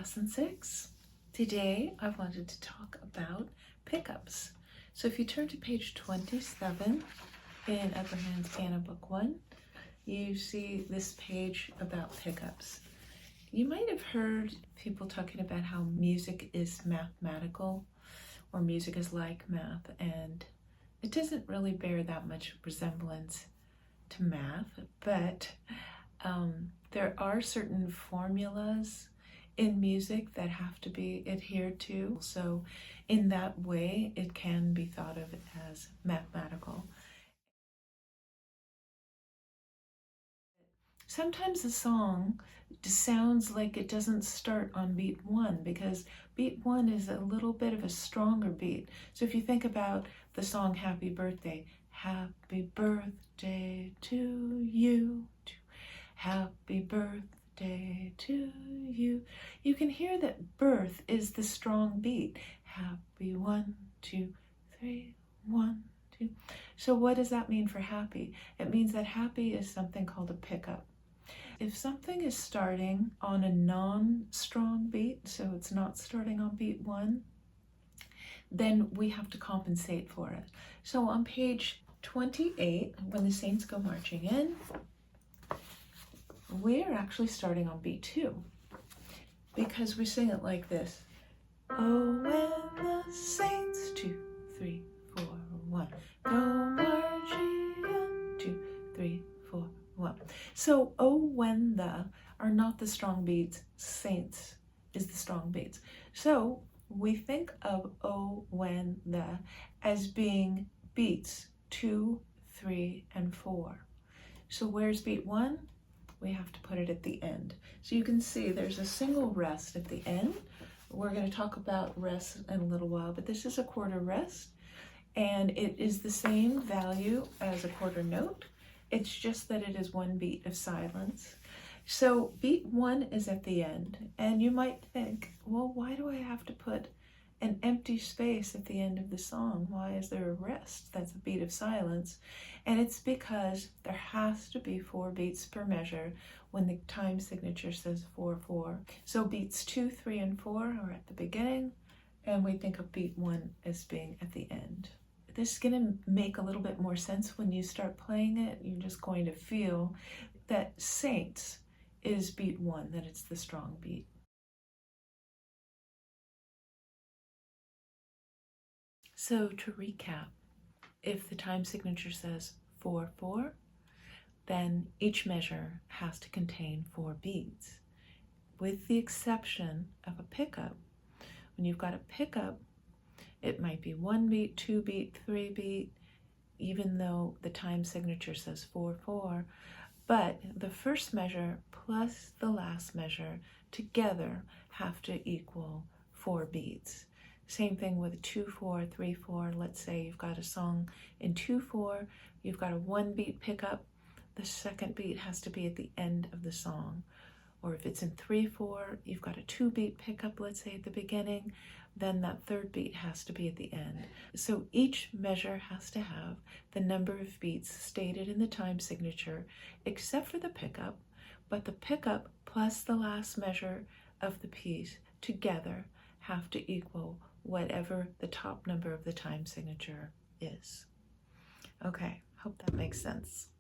Lesson 6. Today I wanted to talk about pickups. So if you turn to page 27 in Edward Mann's Piano Book 1, you see this page about pickups. You might have heard people talking about how music is mathematical, or music is like math, and it doesn't really bear that much resemblance to math, but there are certain formulas in music that have to be adhered to. So in that way, it can be thought of as mathematical. Sometimes a song sounds like it doesn't start on beat 1 because beat 1 is a little bit of a stronger beat. So if you think about the song Happy Birthday, happy birthday to you, happy birthday to you. You can hear that birth is the strong beat. Happy 1, 2, 3, 1, 2. So what does that mean for happy? It means that happy is something called a pickup. If something is starting on a non-strong beat, so it's not starting on beat 1, then we have to compensate for it. So on page 28, when the Saints Go Marching In, we're actually starting on beat 2 because we sing it like this. Oh, when the saints, 2, 3, 4, 1, go marching on, 2, 3, 4, 1. So, oh, when the are not the strong beats, saints is the strong beats. So we think of oh, when the as being beats 2, 3, and 4. So where's beat 1? We have to put it at the end. So you can see there's a single rest at the end. We're going to talk about rest in a little while, but this is a quarter rest, and it is the same value as a quarter note. It's just that it is one beat of silence. So beat 1 is at the end, and you might think, well, why do I have to put an empty space at the end of the song? Why is there a rest? That's a beat of silence. And it's because there has to be 4 beats per measure when the time signature says 4/4. So beats 2, 3, and 4 are at the beginning, and we think of beat 1 as being at the end. This is going to make a little bit more sense when you start playing it. You're just going to feel that Saints is beat 1, that it's the strong beat. So to recap, if the time signature says 4/4, then each measure has to contain 4 beats, with the exception of a pickup. When you've got a pickup, it might be 1 beat, 2 beat, 3 beat, even though the time signature says 4/4, but the first measure plus the last measure together have to equal 4 beats. Same thing with 2/4, 3/4. Let's say you've got a song in 2/4, you've got a 1 beat pickup, the second beat has to be at the end of the song. Or if it's in 3/4, you've got a 2 beat pickup, let's say at the beginning, then that third beat has to be at the end. So each measure has to have the number of beats stated in the time signature, except for the pickup, but the pickup plus the last measure of the piece together have to equal whatever the top number of the time signature is. Okay, hope that makes sense.